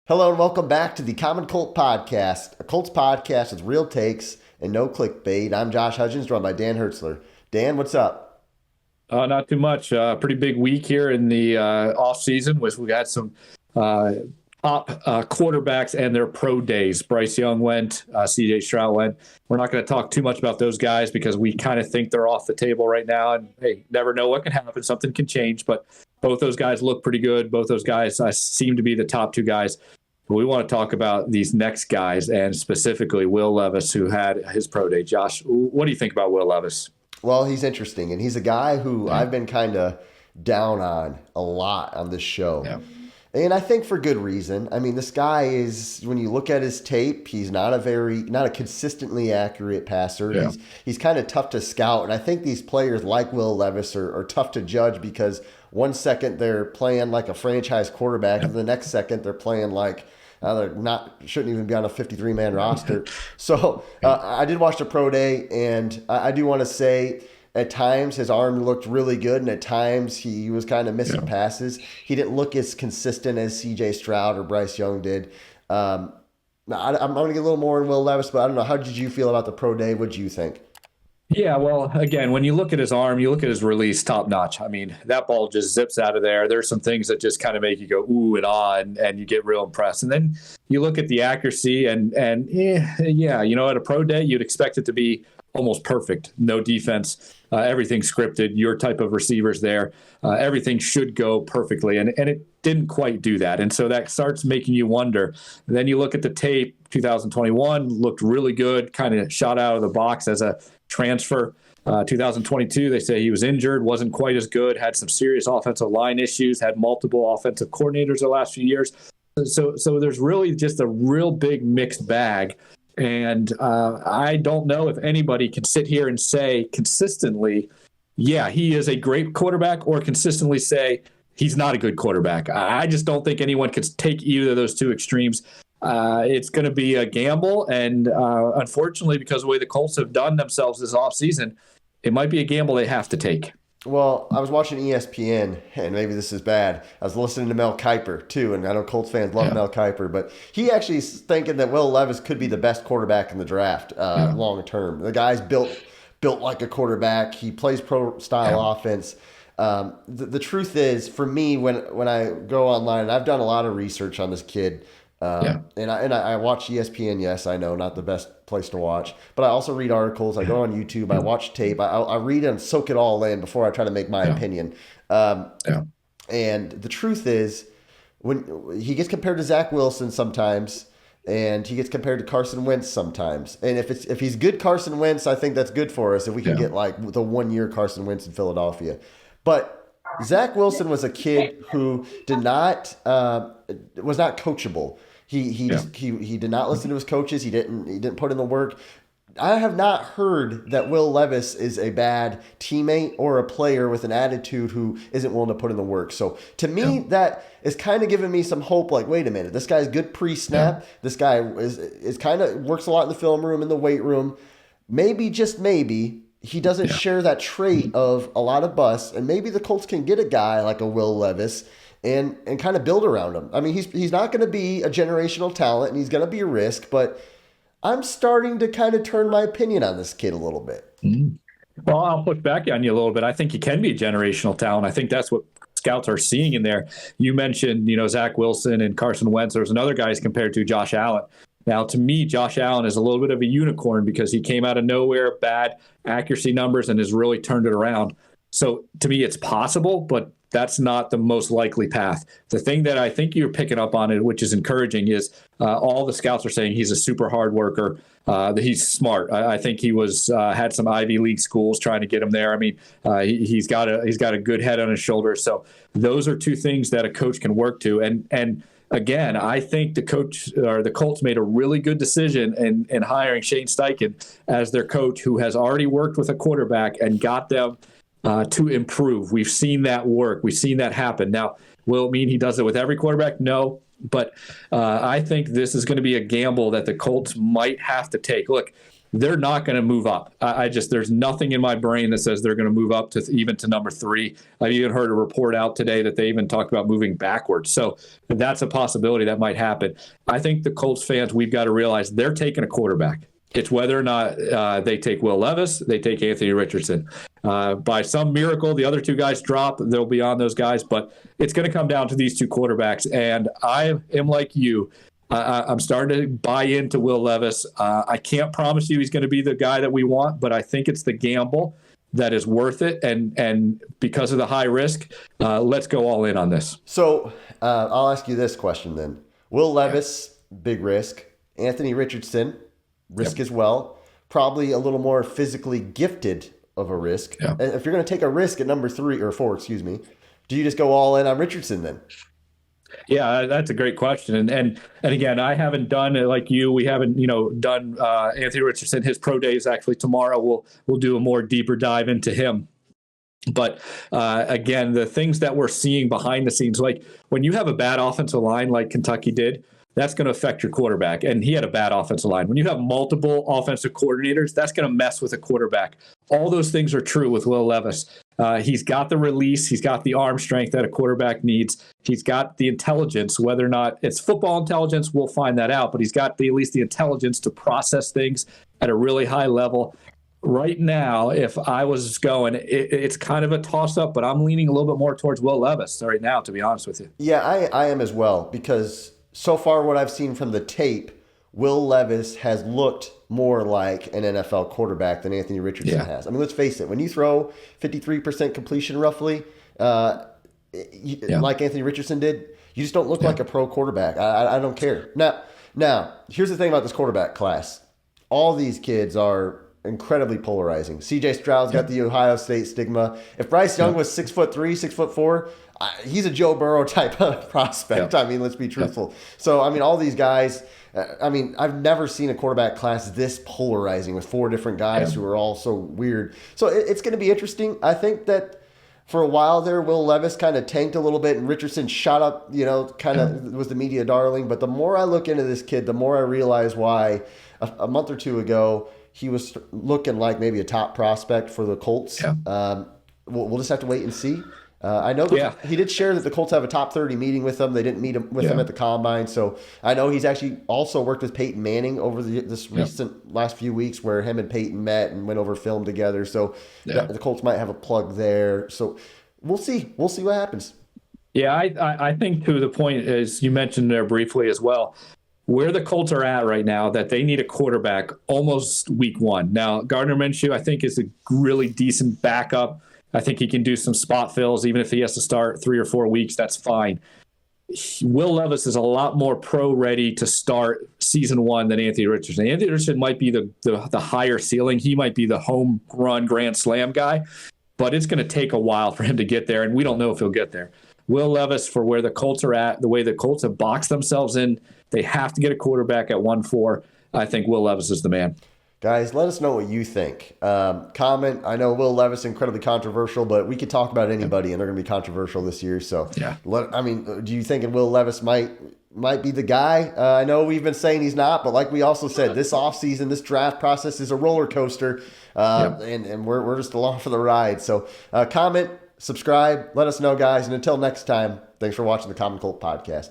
Hello and welcome back to the Common Colt Podcast, a Colts podcast with real takes and no clickbait. I'm Josh Hudgens, joined by Dan Hertzler. Dan, what's up? Not too much. Pretty big week here in the off season. We got some top quarterbacks and their pro days. Bryce Young went, CJ Stroud went. We're not going to talk too much about those guys because we kind of think they're off the table right now. And hey, never know what can happen. Something can change. But both those guys look pretty good. Both those guys seem to be the top two guys. But we want to talk about these next guys, and specifically Will Levis, who had his pro day. Josh, what do you think about Will Levis? Well, he's interesting, and he's a guy who I've been kind of down on a lot on this show. Yeah. And I think for good reason. I mean, this guy is, when you look at his tape, he's not a consistently accurate passer. Yeah. He's kind of tough to scout. And I think these players like Will Levis are tough to judge because one second they're playing like a franchise quarterback, and the next second they're playing like shouldn't even be on a 53-man roster. So I did watch the pro day, and I do want to say at times his arm looked really good, and at times he was kind of missing passes. He didn't look as consistent as CJ Stroud or Bryce Young did. I'm going to get a little more in Will Levis, but I don't know. How did you feel about the pro day? What did you think? Yeah, well, again, when you look at his arm, you look at his release, top notch. I mean, that ball just zips out of there. There's some things that just kind of make you go ooh and ah, and you get real impressed. And then you look at the accuracy, and at a pro day, you'd expect it to be almost perfect. No defense, everything scripted, your type of receivers there. Everything should go perfectly, and it didn't quite do that. And so that starts making you wonder. And then you look at the tape, 2021 looked really good, kind of shot out of the box as a transfer. 2022, they say he was injured, wasn't quite as good, had some serious offensive line issues, had multiple offensive coordinators the last few years. So there's really just a real big mixed bag. And I don't know if anybody can sit here and say consistently, yeah, he is a great quarterback, or consistently say he's not a good quarterback. I just don't think anyone can take either of those two extremes. It's going to be a gamble, and unfortunately, because of the way the Colts have done themselves this offseason, it might be a gamble they have to take. Well, I was watching ESPN, and maybe this is bad. I was listening to Mel Kiper, too, and I know Colts fans love Mel Kiper, but he actually is thinking that Will Levis could be the best quarterback in the draft long term. The guy's built like a quarterback. He plays pro-style offense. The truth is, for me, when I go online, and I've done a lot of research on this kid, and I watch ESPN. Yes, I know, not the best place to watch, but I also read articles. I go on YouTube. I watch tape. I read and soak it all in before I try to make my opinion. And the truth is, when he gets compared to Zach Wilson sometimes, and he gets compared to Carson Wentz sometimes, and if he's good Carson Wentz, I think that's good for us if we can get like the 1 year Carson Wentz in Philadelphia. But Zach Wilson was a kid who was not coachable. He did not listen to his coaches. He didn't put in the work. I have not heard that Will Levis is a bad teammate or a player with an attitude who isn't willing to put in the work. So to me, that is kind of giving me some hope. Like, wait a minute, this guy's good pre-snap. This guy is kind of works a lot in the film room, in the weight room. Maybe, just maybe, he doesn't share that trait of a lot of bust, and maybe the Colts can get a guy like a Will Levis and kind of build around him. I mean, he's not going to be a generational talent, and he's going to be a risk, but I'm starting to kind of turn my opinion on this kid a little bit. Well, I'll push back on you a little bit. I think he can be a generational talent. I think that's what scouts are seeing in there. You mentioned, Zach Wilson and Carson Wentz. There's another guy he's compared to, Josh Allen. Now, to me, Josh Allen is a little bit of a unicorn because he came out of nowhere, bad accuracy numbers, and has really turned it around. So to me, it's possible, but that's not the most likely path. The thing that I think you're picking up on it, which is encouraging, is all the scouts are saying he's a super hard worker. That he's smart. I think he had some Ivy League schools trying to get him there. I mean, he's got a good head on his shoulders. So those are two things that a coach can work to. And again, I think the Colts made a really good decision in hiring Shane Steichen as their coach, who has already worked with a quarterback and got them to improve. We've seen that work. We've seen that happen. Now, will it mean he does it with every quarterback? No. But I think this is going to be a gamble that the Colts might have to take. Look, they're not going to move up. There's nothing in my brain that says they're going to move up to even to number 3. I even heard a report out today that they even talked about moving backwards. So that's a possibility that might happen. I think the Colts fans, we've got to realize they're taking a quarterback. It's whether or not they take Will Levis, they take Anthony Richardson. By some miracle, the other 2 guys drop. They'll be on those guys, but it's going to come down to these 2 quarterbacks. And I am like you. I'm starting to buy into Will Levis. I can't promise you he's going to be the guy that we want, but I think it's the gamble that is worth it. And because of the high risk, let's go all in on this. So I'll ask you this question then. Will Levis, big risk. Anthony Richardson, risk as well. Probably a little more physically gifted of a risk. And if you're going to take a risk at number 3 or 4, do you just go all in on Richardson then? Yeah, that's a great question. And again, I haven't done it like you. We haven't, done Anthony Richardson. His pro day is actually tomorrow. We'll do a more deeper dive into him. But again, the things that we're seeing behind the scenes, like when you have a bad offensive line like Kentucky did, that's going to affect your quarterback. And he had a bad offensive line. When you have multiple offensive coordinators, that's going to mess with a quarterback. All those things are true with Will Levis. He's got the release. He's got the arm strength that a quarterback needs. He's got the intelligence. Whether or not it's football intelligence, we'll find that out. But he's got at least the intelligence to process things at a really high level. Right now, if I was going, it's kind of a toss-up, but I'm leaning a little bit more towards Will Levis right now, to be honest with you. Yeah, I am as well, because so far what I've seen from the tape, Will Levis has looked more like an NFL quarterback than Anthony Richardson has. I mean, let's face it. When you throw 53% completion roughly, like Anthony Richardson did, you just don't look like a pro quarterback. I don't care. Now, here's the thing about this quarterback class. All these kids are incredibly polarizing. C.J. Stroud's got the Ohio State stigma. If Bryce Young was 6'3", 6'4", he's a Joe Burrow type of prospect. I mean, let's be truthful. So, I mean, all these guys, I've never seen a quarterback class this polarizing with 4 different guys who are all so weird. So it's going to be interesting. I think that for a while there, Will Levis kind of tanked a little bit and Richardson shot up, kind of was the media darling. But the more I look into this kid, the more I realize why a month or 2 ago, he was looking like maybe a top prospect for the Colts. We'll just have to wait and see. I know he did share that the Colts have a top 30 meeting with him. They didn't meet him with him at the Combine. So I know he's actually also worked with Peyton Manning over this recent last few weeks where him and Peyton met and went over film together. So the Colts might have a plug there. So we'll see. We'll see what happens. Yeah, I think to the point, as you mentioned there briefly as well, where the Colts are at right now, that they need a quarterback almost week 1. Now, Gardner Minshew, I think, is a really decent backup. I think he can do some spot fills. Even if he has to start 3 or 4 weeks, that's fine. Will Levis is a lot more pro-ready to start season 1 than Anthony Richardson. Anthony Richardson might be the higher ceiling. He might be the home run grand slam guy, but it's going to take a while for him to get there, and we don't know if he'll get there. Will Levis, for where the Colts are at, the way the Colts have boxed themselves in, they have to get a quarterback at 1-4. I think Will Levis is the man. Guys, let us know what you think. Comment. I know Will Levis is incredibly controversial, but we could talk about anybody, and they're going to be controversial this year. So, do you think Will Levis might be the guy? I know we've been saying he's not, but like we also said, this offseason, this draft process is a roller coaster, and we're just along for the ride. So, comment, subscribe, let us know, guys. And until next time, thanks for watching the Common Colt Podcast.